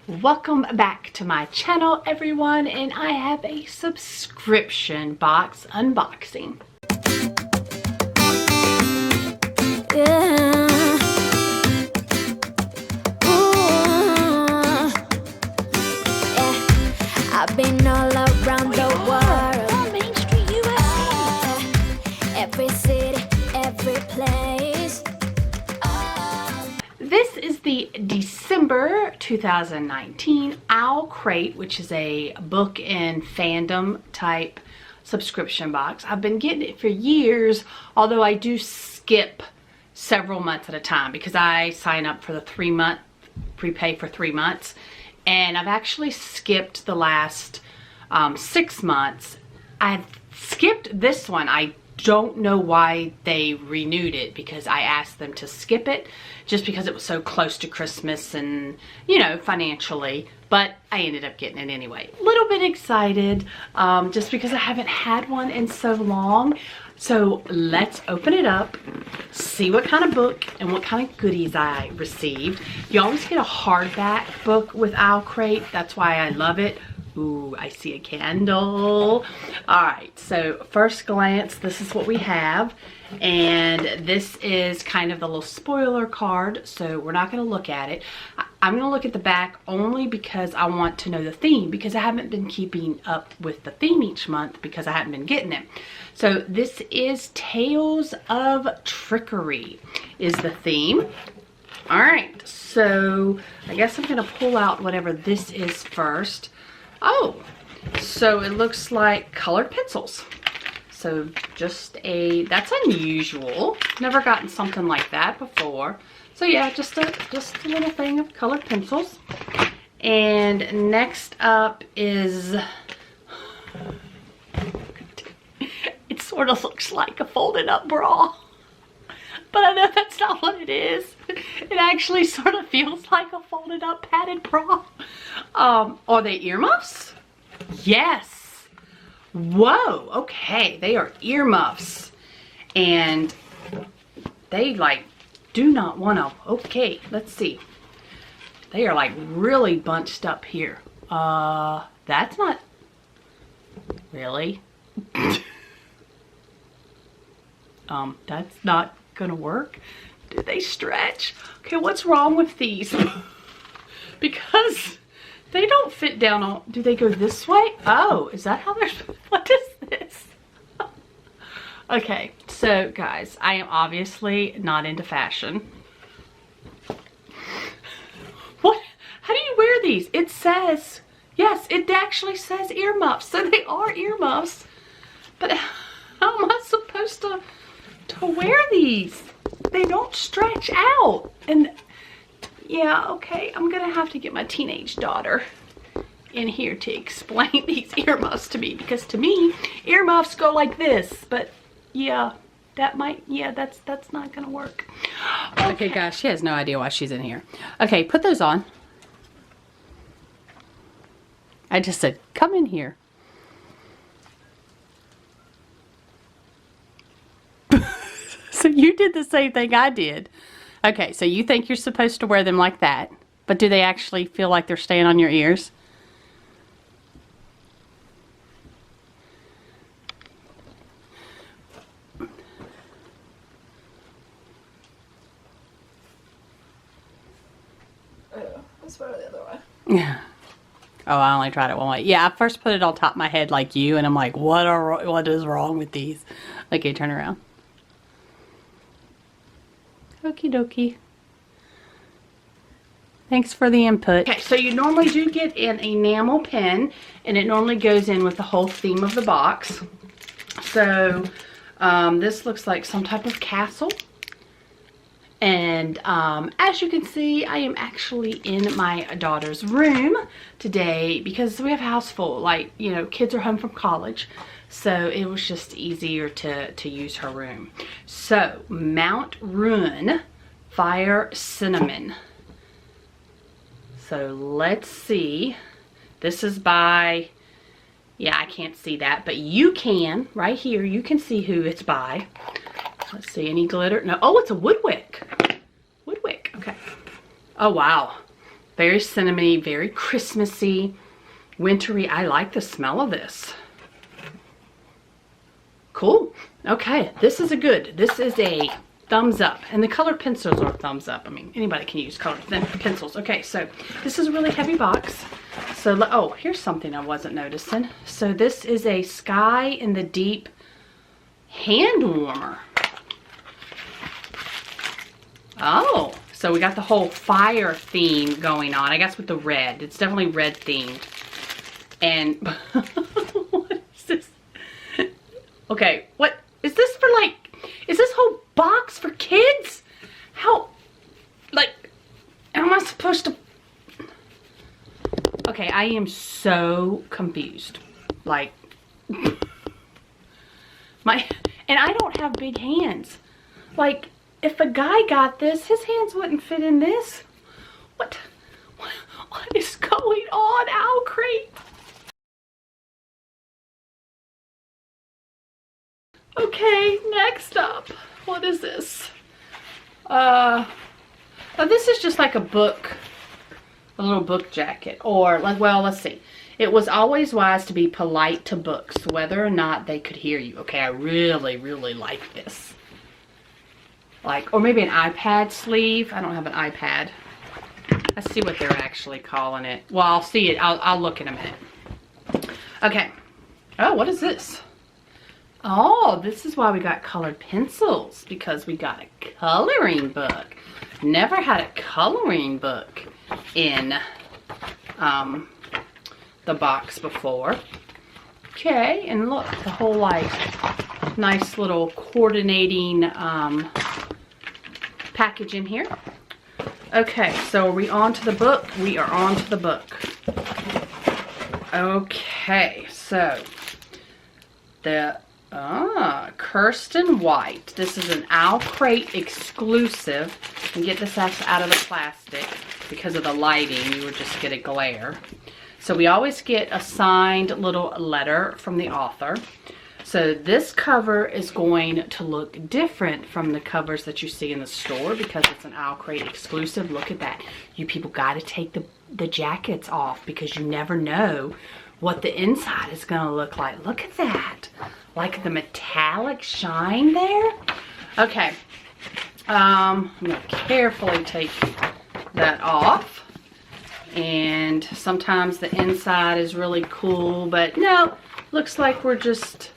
Welcome back to my channel, everyone, and I have a subscription box unboxing. Yeah. Ooh. Yeah. I've been all around the world. On Main Street, USA. Every city, every place. This is the December 2019 OwlCrate, which is a book and fandom type subscription box. I've been getting it for years, although I do skip several months at a time because I sign up for the 3-month prepay for 3 months, and I've actually skipped the last 6 months. I've skipped this one. I don't know why they renewed it, because I asked them to skip it just because it was so close to Christmas and, you know, financially, but I ended up getting it anyway. A little bit excited just because I haven't had one in so long. So let's open it up, see what kind of book and what kind of goodies I received. You always get a hardback book with OwlCrate. That's why I love it. Ooh, I see a candle. All right, so first glance, this is what we have. And this is kind of the little spoiler card, so we're not gonna look at it. I'm gonna look at the back only because I want to know the theme, because I haven't been keeping up with the theme each month because I haven't been getting it. So this is Tales of Trickery is the theme. All right, so I guess I'm gonna pull out whatever this is first. Oh, so it looks like colored pencils. So just that's unusual. Never gotten something like that before. So yeah, just a little thing of colored pencils. And next up is, it sort of looks like a folded up bra. But I know that's not what it is. It actually sort of feels like a folded up padded bra. Are they earmuffs? Yes. Whoa, okay, they are earmuffs. And they like do not want to, okay, let's see. They are like really bunched up here. That's not, really? That's not gonna work. Do they stretch? Okay, what's wrong with these? Because they don't fit down on, do they go this way? Oh, is that how they're, what is this? Okay, so guys, I am obviously not into fashion. What, how do you wear these? It says, yes, it actually says earmuffs, so they are earmuffs. But how am I supposed to wear these? They don't stretch out. And yeah, okay, I'm gonna have to get my teenage daughter in here to explain these earmuffs to me, because to me, earmuffs go like this, but yeah, that might, yeah, that's not gonna work. Okay, guys, she has no idea why she's in here. Okay, put those on. I just said, come in here. So you did the same thing I did. Okay, so you think you're supposed to wear them like that, but do they actually feel like they're staying on your ears? Let's wear it the other way. Yeah. Oh, I only tried it one way. Yeah, I first put it on top of my head like you, and I'm like, what is wrong with these? Okay, turn around. Okie dokie. Thanks for the input. Okay, so you normally do get an enamel pen, and it normally goes in with the whole theme of the box. So this looks like some type of castle. And as you can see, I am actually in my daughter's room today because we have a house full. Like, you know, kids are home from college. So it was just easier to use her room. So, Mount Ruin Fire Cinnamon. So let's see. This is by, yeah, I can't see that, but you can, right here, you can see who it's by. Let's see, any glitter? No, oh, it's a Woodwick. Woodwick, okay. Oh, wow. Very cinnamony, very Christmassy, wintry. I like the smell of this. Cool. Okay, this is a thumbs up. And the colored pencils are thumbs up. I mean, anybody can use colored pencils. Okay, so this is a really heavy box. So, oh, here's something I wasn't noticing. So this is a Sky in the Deep hand warmer. Oh, so we got the whole fire theme going on. I guess with the red. It's definitely red themed. And what is this? Okay, what is this for? Like, is this whole box for kids? How, like, how am I supposed to? Okay, I am so confused. Like, and I don't have big hands. Like, if a guy got this, his hands wouldn't fit in this. What is going on, OwlCrate? Okay, next up, what is this? Now this is just like a book, a little book jacket, or like, well, let's see. It was always wise to be polite to books, whether or not they could hear you. Okay, I really, really like this. Like, or maybe an iPad sleeve. I don't have an iPad. Let's see what they're actually calling it. Well, I'll see it. I'll look in a minute. Okay. Oh, what is this? Oh, this is why we got colored pencils, because we got a coloring book. Never had a coloring book in the box before. Okay, and look, the whole like nice little coordinating package in here. Okay, so are we on to the book? We are on to the book. Okay, so the Kirsten White. This is an OwlCrate exclusive. You can get this out of the plastic because of the lighting. You would just get a glare. So we always get a signed little letter from the author. So this cover is going to look different from the covers that you see in the store because it's an OwlCrate exclusive. Look at that. You people got to take the jackets off because you never know what the inside is going to look like. Look at that. Like the metallic shine there. Okay. I'm going to carefully take that off. And sometimes the inside is really cool, but no, looks like we're just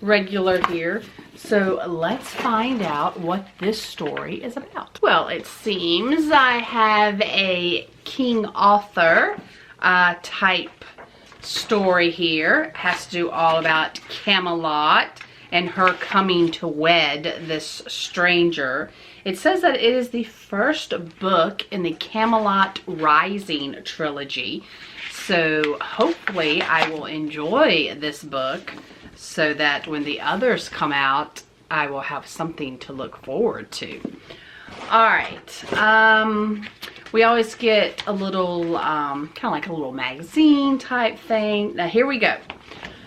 regular here. So let's find out what this story is about. Well, it seems I have a King Arthur type story here. It has to do all about Camelot and her coming to wed this stranger. It says that it is the first book in the Camelot Rising trilogy. So hopefully I will enjoy this book so that when the others come out, I will have something to look forward to. All right. We always get a little, kind of like a little magazine type thing. Now here we go.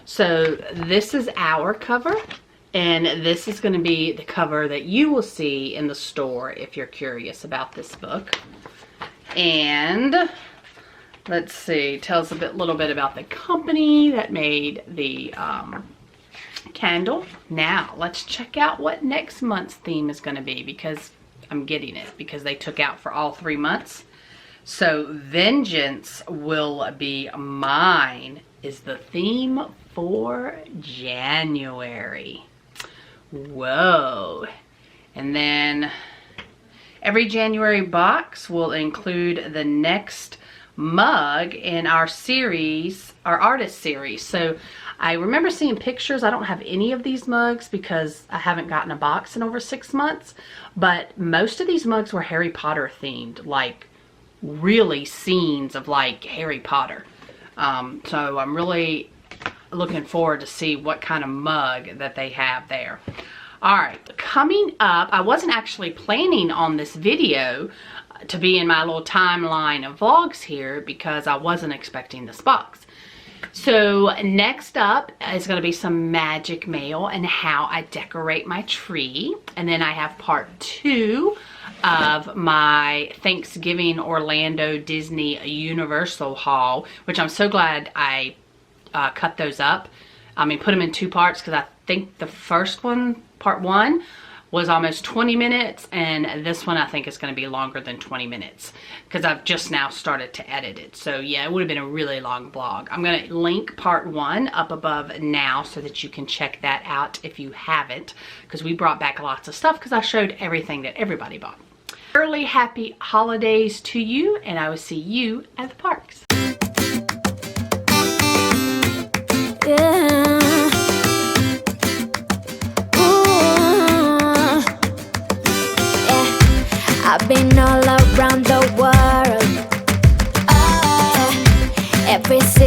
So this is our cover, and this is going to be the cover that you will see in the store if you're curious about this book. And let's see, tells a little bit about the company that made the candle. Now let's check out what next month's theme is going to be, because I'm getting it because they took out for all 3 months. So vengeance will be mine is the theme for January. Whoa. And then every January box will include the next mug in our series, our artist series. So I remember seeing pictures. I don't have any of these mugs because I haven't gotten a box in over 6 months, but most of these mugs were Harry Potter themed, like really scenes of like Harry Potter. So I'm really looking forward to see what kind of mug that they have there. All right, coming up, I wasn't actually planning on this video to be in my little timeline of vlogs here because I wasn't expecting this box. So next up is going to be some magic mail and how I decorate my tree. And then I have part 2 of my Thanksgiving Orlando Disney Universal haul, which I'm so glad I cut those up. I mean, put them in 2 parts, because I think the first one, part 1, was almost 20 minutes, and this one I think is going to be longer than 20 minutes because I've just now started to edit it. So yeah, it would have been a really long vlog. I'm going to link part 1 up above now so that you can check that out if you haven't, because we brought back lots of stuff because I showed everything that everybody bought. Early happy holidays to you, and I will see you at the parks. Yeah. I've been all around the world, every city.